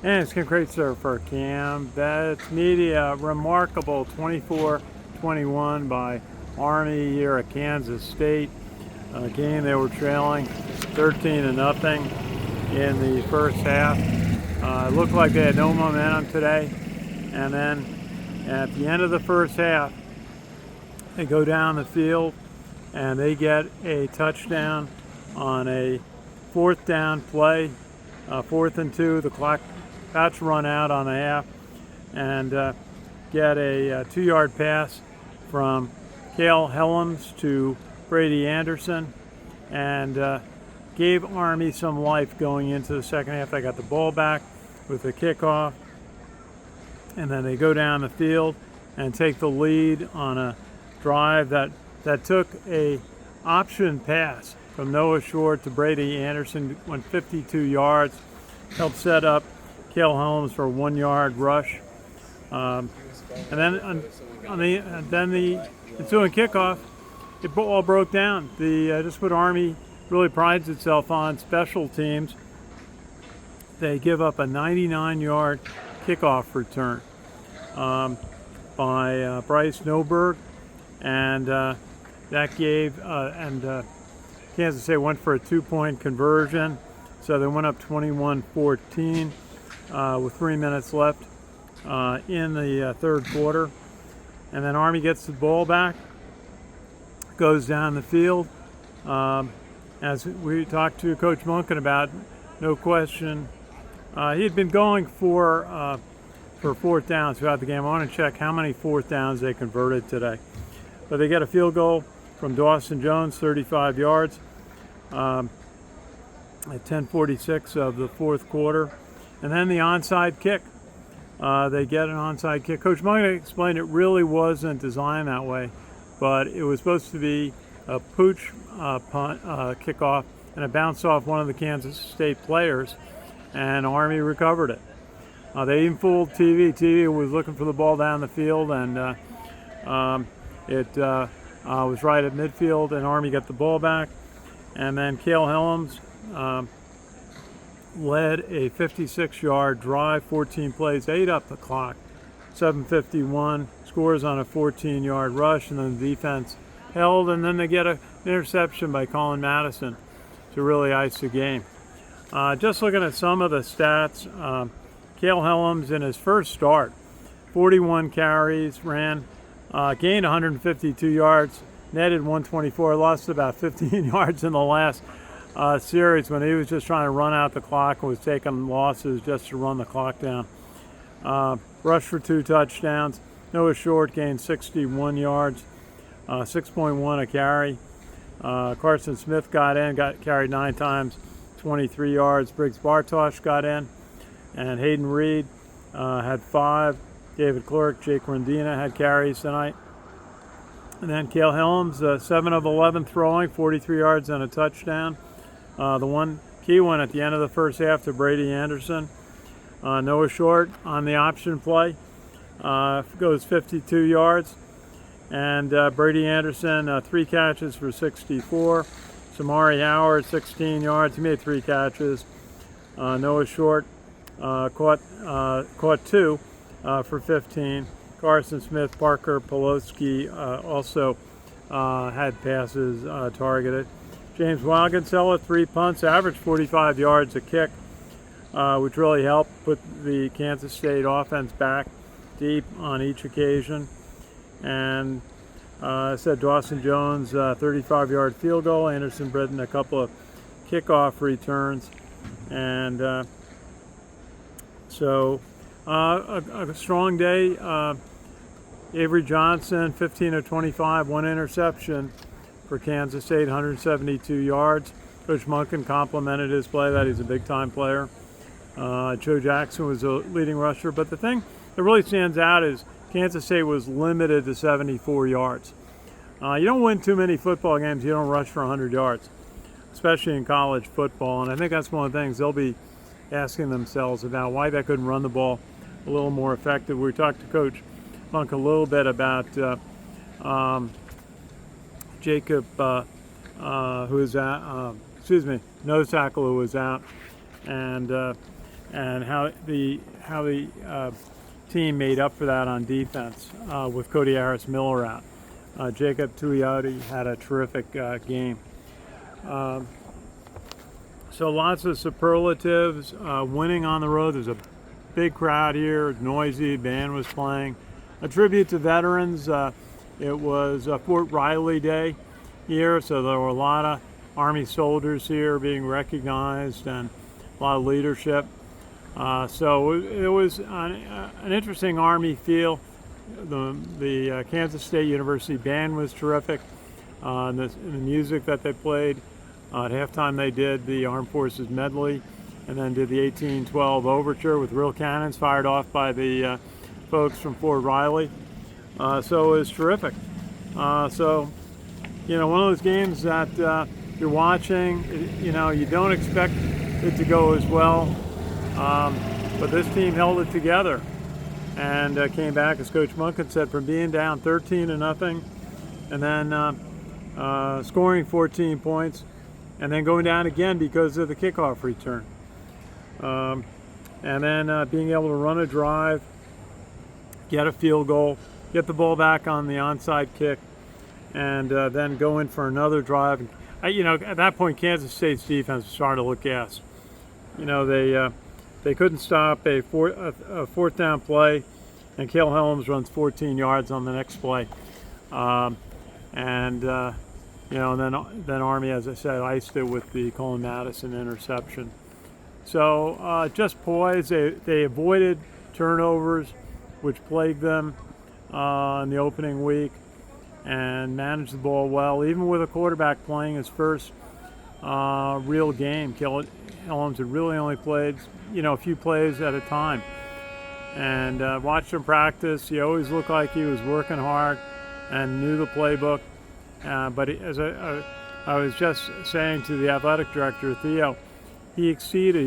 And it's Kraetzer for Cam. That's Media. Remarkable 24-21 by Army here at Kansas State. A game they were trailing 13-0 in the first half. It looked like they had no momentum today. And then at the end of the first half, they go down the field and they get a touchdown on a fourth down play. 4th and 2, the clock about to run out on the half, and get a 2-yard pass from Cale Helms to Brady Anderson, and gave Army some life going into the second half. They got the ball back with a kickoff, and then they go down the field and take the lead on a drive that took a option pass from Noah Short to Brady Anderson, went 52 yards, helped set up Cale Helms for a 1-yard rush. And then on the ensuing kickoff, it all broke down. Just what Army really prides itself on, special teams. They give up a 99-yard kickoff return by Bryce Noberg, and that gave Kansas State went for a 2-point conversion, so they went up 21-14 with 3 minutes left in the third quarter. And then Army gets the ball back, goes down the field. As we talked to Coach Munkin about, no question, he had been going for fourth downs throughout the game. I want to check how many fourth downs they converted today. But they get a field goal from Dawson Jones, 35 yards, at 10:46 of the fourth quarter. And then the onside kick. They get an onside kick. Coach Munkin explained it really wasn't designed that way, but it was supposed to be a pooch punt kickoff, and it bounced off one of the Kansas State players, and Army recovered it. They even fooled TV. TV was looking for the ball down the field, and it was right at midfield, and Army got the ball back. And then Cale Helms led a 56-yard drive, 14 plays, ate up the clock, 7:51, scores on a 14-yard rush, and then the defense held, and then they get an interception by Colin Madison to really ice the game. Just looking at some of the stats, Cale Helms in his first start, 41 carries, gained 152 yards, netted 124, lost about 15 yards in the last series when he was just trying to run out the clock and was taking losses just to run the clock down. Rushed for 2 touchdowns. Noah Short gained 61 yards, 6.1 a carry. Carson Smith got carried 9 times, 23 yards. Briggs Bartosh got in, and Hayden Reed had 5. David Clark, Jake Rendina had carries tonight. And then Cale Helms, 7 of 11 throwing, 43 yards and a touchdown. The one key one at the end of the first half to Brady Anderson. Noah Short on the option play goes 52 yards. And Brady Anderson, 3 catches for 64. Samari Howard, 16 yards. He made 3 catches. Noah Short caught 2 for 15. Carson Smith, Parker Poloski also had passes targeted. James Wagensella, 3 punts, averaged 45 yards a kick, which really helped put the Kansas State offense back deep on each occasion. And I said Dawson Jones, 35-yard field goal. Anderson Britton, a couple of kickoff returns. And so a strong day. Avery Johnson, 15 of 25, 1 interception for Kansas State, 172 yards. Coach Munkin complimented his play, that he's a big-time player. Joe Jackson was a leading rusher, but the thing that really stands out is Kansas State was limited to 74 yards. You don't win too many football games, you don't rush for 100 yards, especially in college football, and I think that's one of the things they'll be asking themselves about, why they couldn't run the ball a little more effective. We talked to Coach Monk a little bit about Jacob, who is out, nose tackle who was out, and and how the team made up for that on defense with Cody Harris-Miller out. Jacob Tuioti had a terrific game. So lots of superlatives. Winning on the road. There's a big crowd here, noisy, band was playing. A tribute to veterans. It was Fort Riley Day here, so there were a lot of Army soldiers here being recognized and a lot of leadership. So it was an interesting Army feel. The Kansas State University band was terrific. The music that they played. At halftime they did the Armed Forces medley and then did the 1812 overture with real cannons fired off by the folks from Fort Riley. So it was terrific. So, one of those games that you're watching, you don't expect it to go as well, but this team held it together and came back, as Coach Munkin said, from being down 13-0 and then scoring 14 points and then going down again because of the kickoff return. And then being able to run a drive, get a field goal, get the ball back on the onside kick, and then go in for another drive. At that point, Kansas State's defense was starting to look gassed. They couldn't stop a fourth down play, and Cale Helms runs 14 yards on the next play. And then Army, as I said, iced it with the Colin Madison interception. So just poised. They avoided turnovers, which plagued them in the opening week, and managed the ball well, even with a quarterback playing his first real game. Helms had really only played, a few plays at a time. And watched him practice. He always looked like he was working hard and knew the playbook. But as I was just saying to the athletic director, Theo, he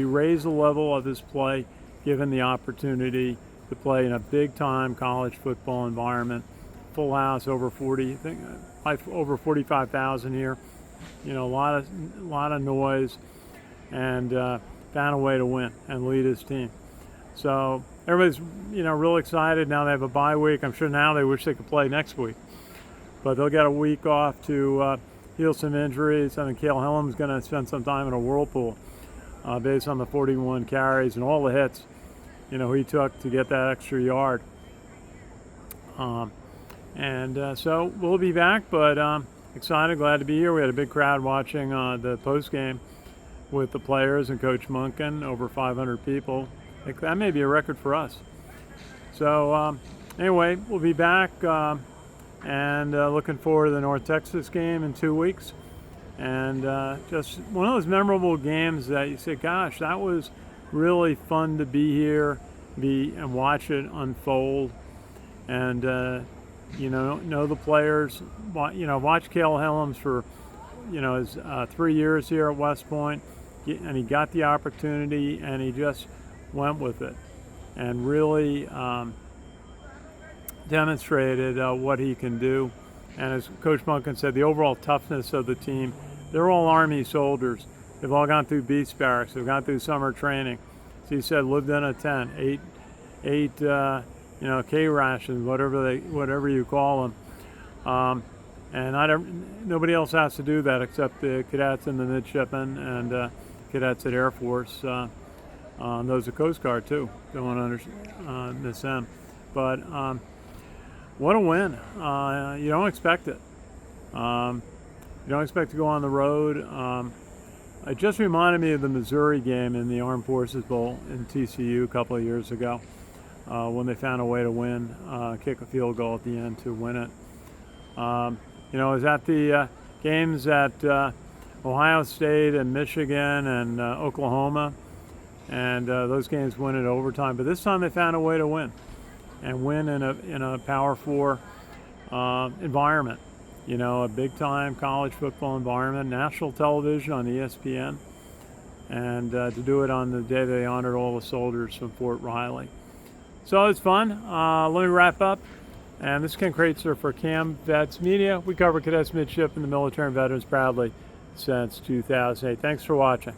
raised the level of his play given the opportunity to play in a big-time college football environment. Full house, over 45,000 here. A lot of noise, and found a way to win and lead his team. So everybody's real excited. Now they have a bye week. I'm sure now they wish they could play next week, but they'll get a week off to heal some injuries. I think Cale Helms is going to spend some time in a whirlpool based on the 41 carries and all the hits he took to get that extra yard. So we'll be back, but excited, glad to be here. We had a big crowd watching the post game with the players and Coach Munkin, over 500 people. That may be a record for us. So anyway, we'll be back and looking forward to the North Texas game in 2 weeks. And just one of those memorable games that you say, gosh, that was really fun to be here, and watch it unfold, and know the players. Watch Cale Helms for his 3 years here at West Point, and he got the opportunity, and he just went with it, and really demonstrated what he can do. And as Coach Munkin said, the overall toughness of the team. They're all Army soldiers. They've all gone through beach barracks. They've gone through summer training. So he said, lived in a tent, ate K rations, whatever you call them. And nobody else has to do that except the cadets and the midshipmen and cadets at Air Force. Those at Coast Guard too. Don't want to miss them. But what a win! You don't expect it. You don't expect to go on the road. It just reminded me of the Missouri game in the Armed Forces Bowl in TCU a couple of years ago when they found a way to win, kick a field goal at the end to win it. I was at the games at Ohio State and Michigan and Oklahoma, and those games went in overtime. But this time they found a way to win, and win in a Power 4 environment. A big-time college football environment, national television on ESPN, and to do it on the day they honored all the soldiers from Fort Riley. So it's fun. Let me wrap up. And this is Ken Kraetzer for Cam Vets Media. We cover cadets, midship, and the military and veterans proudly since 2008. Thanks for watching.